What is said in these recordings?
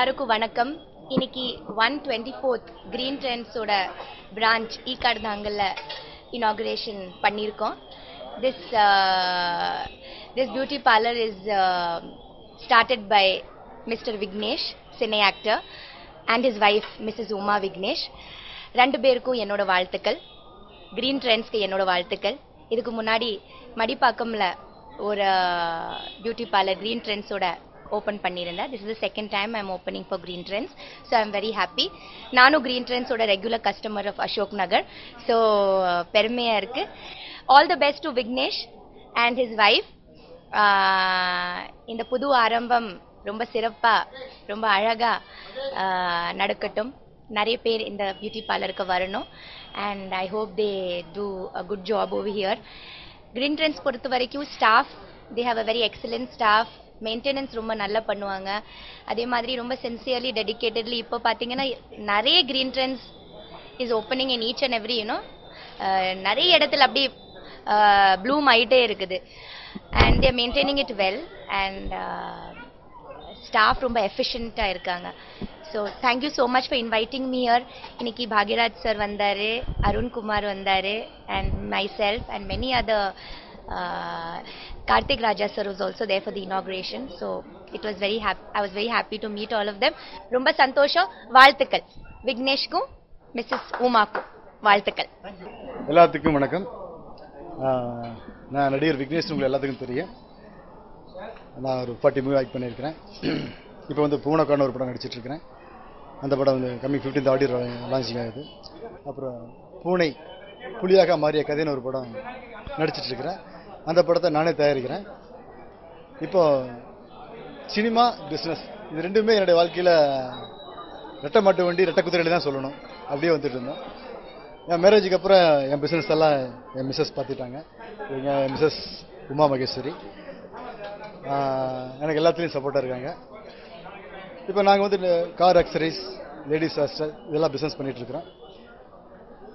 எல்லாருக்கும் வணக்கம். இன்னைக்கு 124th Green Trends ஓட பிரான்ச் ஈகாடுதாங்கல்ல இனாகுரேஷன் பண்ணியிருக்கோம். This beauty parlor is started by Mr. Vignesh, cine actor, and his wife Mrs. Uma Vignesh. ரெண்டு பேருக்கும் என்னோட வாழ்த்துக்கள். Green Trendsக்கு என்னோட வாழ்த்துக்கள். இதுக்கு முன்னாடி மடிப்பாக்கம்ல ஒரு பியூட்டி பார்லர் Green Trends ஓட ஓப்பன் பண்ணியிருந்தேன். This is the second time I'm opening for Green Trends, so I'm very happy. நானும் Green Trends ஓட regular customer of Ashok Nagar, so பெருமையா இருக்கு. All the best to Vignesh and his wife. இந்த புது ஆரம்பம் ரொம்ப சிறப்பா ரொம்ப அழகா நடக்கட்டும். நிறைய பேர் இந்த பியூட்டி பார்லருக்கு வரணும், and I hope they do a good job over here. Green Trends பொறுத்த வரைக்கும் staff, they have a very excellent staff. Maintenance ரொம்ப நல்லா பண்ணுவாங்க. அதே மாதிரி ரொம்ப சின்சியர்லி டெடிக்கேட்டட்லி இப்போ பார்த்தீங்கன்னா நிறைய Green Trends is opening in each and every நிறைய இடத்துல அப்படி ப்ளூம் ஆகிட்டே இருக்குது. And their maintaining it well, and staff ரொம்ப எஃபிஷியண்ட்டாக இருக்காங்க. So thank you so much for inviting me here. இன்னைக்கு பாக்யராஜ் சார் வந்தார், அருண்குமார் வந்தார், and myself and many other. Karthik Raja sir was also there for the inauguration, so it was I was very happy to meet all of them. ரொம்ப சந்தோஷம். வாழ்த்துக்கள் விக்னேஷ்க்கும் Mrs உமாக்கும் வாழ்த்துக்கள். எல்லாத்துக்கும் வணக்கம். நான் நடிகர் விக்னேஷ், உங்களுக்கு எல்லாத்துக்கும் தெரியும். நான் ஒரு 40 மூவி ஆக்ட் பண்ணியிருக்கிறேன். இப்போ வந்து பூனக்கான ஒரு படம் நடிச்சிட்டு இருக்கிறேன். அந்த படம் வந்து கம்மிங் 15th ஆடியோ லான்ச்சிங் ஆகுது. அப்புறம் பூனை புலியாக மாறிய கதைன்னு ஒரு படம் நடிச்சிட்டு இருக்கிறேன். அந்த படத்தை நானே தயாரிக்கிறேன். இப்போ சினிமா பிஸ்னஸ் இது ரெண்டுமே என்னுடைய வாழ்க்கையில் ரெட்டை மாட்டு வண்டி ரெட்டை குதிரையில தான் சொல்லணும். அப்படியே வந்துட்டு இருந்தோம். என் மேரேஜுக்கு அப்புறம் என் பிஸ்னஸ் எல்லாம் என் மிஸ்ஸஸ் பார்த்துட்டாங்க. எங்கள் மிஸ்ஸஸ் உமா மகேஸ்வரி எனக்கு எல்லாத்துலேயும் சப்போர்ட்டாக இருக்காங்க. இப்போ நாங்கள் வந்து கார் அக்சரிஸ், லேடிஸ் ஹாஸ்டல் இதெல்லாம் பிஸ்னஸ் பண்ணிகிட்ருக்குறோம்.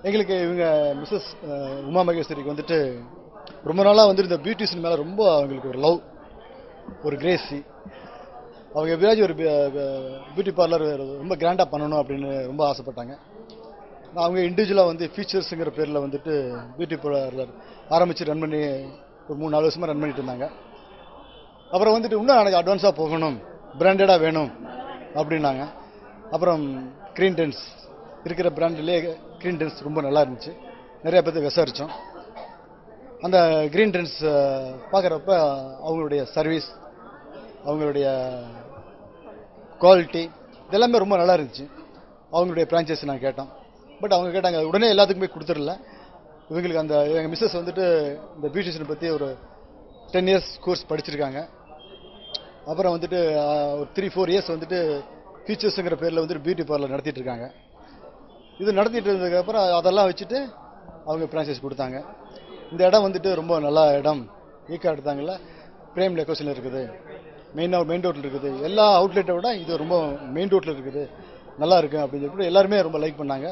எங்களுக்கு இவங்க மிஸ்ஸஸ் உமா மகேஸ்வரிக்கு வந்துட்டு ரொம்ப நாளாக வந்துட்டு இந்த பியூட்டிஷியன் மேலே ரொம்ப அவங்களுக்கு ஒரு லவ், ஒரு கிரேசி. அவங்க எப்படியாச்சும் ஒரு பியூட்டி பார்லர் ரொம்ப கிராண்டாக பண்ணணும் அப்படின்னு ரொம்ப ஆசைப்பட்டாங்க. அவங்க இண்டிவிஜுவலாக வந்து ஃபீச்சர்ஸுங்கிற பேரில் வந்துட்டு பியூட்டி பார்லர் ஆரம்பித்து ரன் பண்ணி ஒரு 3-4 வருஷமாக ரன் பண்ணிட்டு இருந்தாங்க. அப்புறம் வந்துட்டு இன்னும் எனக்கு அட்வான்ஸாக போகணும், பிராண்டடாக வேணும் அப்படின்னாங்க. அப்புறம் Green Trends இருக்கிற பிராண்ட்லேயே Green Trends ரொம்ப நல்லா இருந்துச்சு. நிறையா பேர்த்து விசாரித்தோம். அந்த Green Trends பார்க்குறப்ப அவங்களுடைய சர்வீஸ், அவங்களுடைய குவாலிட்டி இதெல்லாமே ரொம்ப நல்லா இருந்துச்சு. அவங்களுடைய ஃப்ரான்ச்சைஸ் நாங்கள் கேட்டோம். பட் அவங்க கேட்டாங்க உடனே எல்லாத்துக்குமே கொடுத்துடல. இவங்களுக்கு அந்த எங்கள் மிஸ்ஸஸ் வந்துட்டு இந்த பியூட்டிஷியனை பற்றி ஒரு 10 years கோர்ஸ் படிச்சிருக்காங்க. அப்புறம் வந்துட்டு ஒரு 3-4 years வந்துட்டு ஃபீச்சர்ஸுங்கிற பேரில் வந்துட்டு பியூட்டி பார்லர் நடத்திட்டு இருக்காங்க. இது நடத்திட்டு இருந்ததுக்கப்புறம் அதெல்லாம் வச்சுட்டு அவங்க ஃப்ரான்ச்சைஸ் கொடுத்தாங்க. இந்த இடம் வந்துட்டு ரொம்ப நல்ல இடம். ஈக்காடு தாங்கல்ல பிரேம் லெக்கோஸில் இருக்குது, மெயின் ரோட்டில் இருக்குது. எல்லா அவுட்லெட்டை விட இது ரொம்ப மெயின் ரோட்டில் இருக்குது, நல்லா இருக்குது அப்படின்னு சொல்லிட்டு எல்லாருமே ரொம்ப லைக் பண்ணாங்க.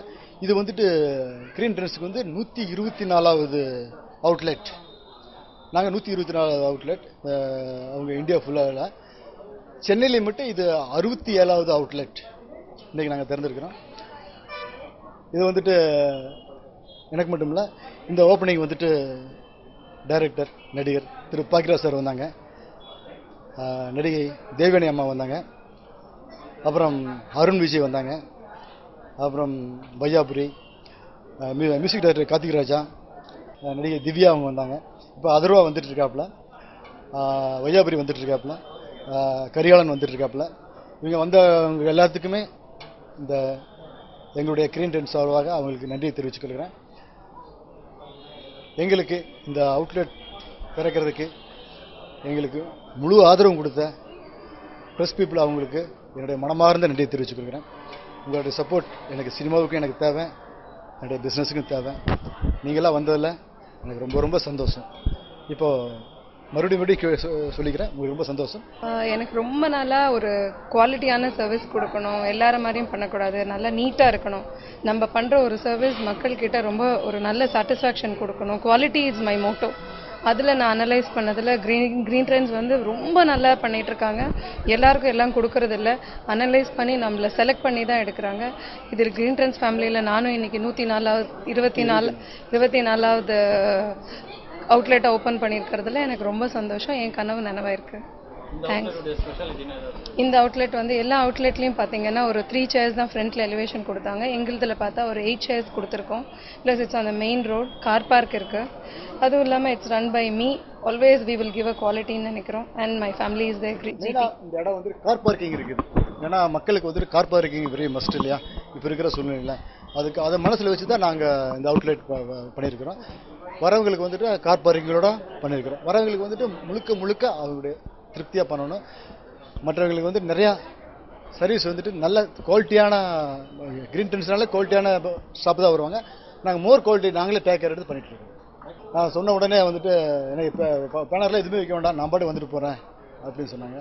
இது வந்துட்டு Green Trendsக்கு வந்து 124வது அவுட்லெட். நாங்கள் 124வது அவுட்லெட். அவங்க இந்தியா ஃபுல்லாக. சென்னையில் மட்டும் இது 67வது அவுட்லெட் இன்றைக்கி நாங்கள் திறந்துருக்கிறோம். இது வந்துட்டு எனக்கு மட்டும் இல்லை, இந்த ஓப்பனிங் வந்துட்டு டைரக்டர் நடிகர் திரு பாக்யராஜ் சார் வந்தாங்க, நடிகை தேவயானி அம்மா வந்தாங்க, அப்புறம் அருண் விஜய் வந்தாங்க, அப்புறம் வையாபுரி, மியூசிக் டைரக்டர் கார்த்திக் ராஜா, நடிகை திவ்யா அவங்க வந்தாங்க. இப்போ அதர்வா வந்துட்டு இருக்காப்புல, வையாபுரி வந்துட்டு இருக்காப்புல, கரிகாலன் வந்துட்டு இருக்காப்புல. இவங்க வந்தவங்க எல்லாத்துக்குமே இந்த எங்களுடைய Green Trends சார்பாக அவங்களுக்கு நன்றியை தெரிவிச்சுக்கொள்கிறேன். எங்களுக்கு இந்த அவுட்லெட் திறக்கிறதுக்கு எங்களுக்கு முழு ஆதரவும் கொடுத்த ப்ரெஸ் பீப்புள் அவங்களுக்கு என்னுடைய மனமார்ந்த நன்றியை தெரிவிச்சுக்கொள்கிறேன். உங்களுடைய சப்போர்ட் எனக்கு சினிமாவுக்கும் எனக்கு தேவை, என்னுடைய பிஸ்னஸுக்கும் தேவை. நீங்களாம் வந்ததில் எனக்கு ரொம்ப ரொம்ப சந்தோஷம். இப்போது மறுபடியும் சொல்லிக்கிறேன், உங்களுக்கு ரொம்ப சந்தோஷம். எனக்கு ரொம்ப நாளாக ஒரு குவாலிட்டியான சர்வீஸ் கொடுக்கணும், எல்லார மாதிரியும் பண்ணக்கூடாது, நல்லா நீட்டாக இருக்கணும். நம்ம பண்ணுற ஒரு சர்வீஸ் மக்கள்கிட்ட ரொம்ப ஒரு நல்ல சாட்டிஸ்ஃபேக்ஷன் கொடுக்கணும். Quality is my motto. அதில் நான் அனலைஸ் பண்ணதில் க்ரீன் ட்ரெண்ட்ஸ் வந்து ரொம்ப நல்லா பண்ணிட்டு இருக்காங்க. எல்லாருக்கும் எல்லாம் கொடுக்கறது இல்லை, அனலைஸ் பண்ணி நம்மளை செலக்ட் பண்ணி தான் எடுக்கிறாங்க. இதில் க்ரீன் ட்ரெண்ட்ஸ் ஃபேமிலியில் நானும் இன்னைக்கு 24வது அவுட்லெட்டை ஓப்பன் பண்ணியிருக்கிறதுல எனக்கு ரொம்ப சந்தோஷம். என் கனவு நனவாயிருக்கு. தேங்க்ஸ். இந்த அவுட்லெட் வந்து எல்லா அவுட்லெட்லையும் பார்த்தீங்கன்னா ஒரு 3 சேர்ஸ் தான் ஃப்ரண்ட்டில் எலிவேஷன் கொடுத்தாங்க. எங்களுதில் பார்த்தா ஒரு 8 சேர்ஸ் கொடுத்துருக்கோம். Plus it's on the main road, car park இருக்குது. அதுவும் இல்லாமல் it's run by me. Always we will give a குவாலிட்டின்னு நினைக்கிறோம். And my family is there. இந்த இடம் வந்து கார் பார்க்கிங் இருக்குது. ஏன்னா மக்களுக்கு வந்துட்டு கார் பார்க்கிங் வெரி மஸ்ட் இல்லையா இப்போ இருக்கிற சூழ்நிலையில். அதுக்கு அதை மனசில் வச்சு தான் நாங்கள் இந்த அவுட்லெட் பண்ணியிருக்கிறோம். வரவங்களுக்கு வந்துட்டு கார் பார்க்கிங்களோட பண்ணியிருக்கிறோம். வரவங்களுக்கு வந்துட்டு முழுக்க அவங்களுடைய திருப்தியாக பண்ணணும். மற்றவங்களுக்கு வந்து நிறையா சர்வீஸ் வந்துட்டு நல்ல குவாலிட்டியான க்ரீன் ட்ரெண்ட்ஸ்னால குவாலிட்டியான ஷாப் தான் வருவாங்க. நாங்கள் மோர் குவாலிட்டி நாங்களே டேக் கேர் எடுத்து பண்ணிகிட்ருக்கோம். நான் சொன்ன உடனே வந்துட்டு எனக்கு இப்போ பேனரில் எதுவுமே வைக்க வேண்டாம், நான் பாட்டு வந்துட்டு போகிறேன் அப்படின்னு சொன்னாங்க.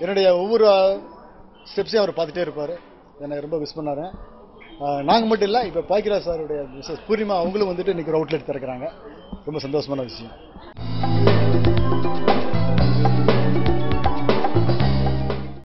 என்னுடைய ஒவ்வொரு ஸ்டெப்ஸையும் அவர் பார்த்துட்டே இருப்பார். எனக்கு ரொம்ப மிஸ் பண்ணார். நாங்கள் மட்டும் இல்லை, இப்போ பாக்கியராஜ் சாருடைய மிஸ்ஸஸ் பூர்ணிமா அவங்களும் வந்துட்டு இன்றைக்கி ஒரு அவுட்லெட் திறக்கிறாங்க. ரொம்ப சந்தோஷமான விஷயம்.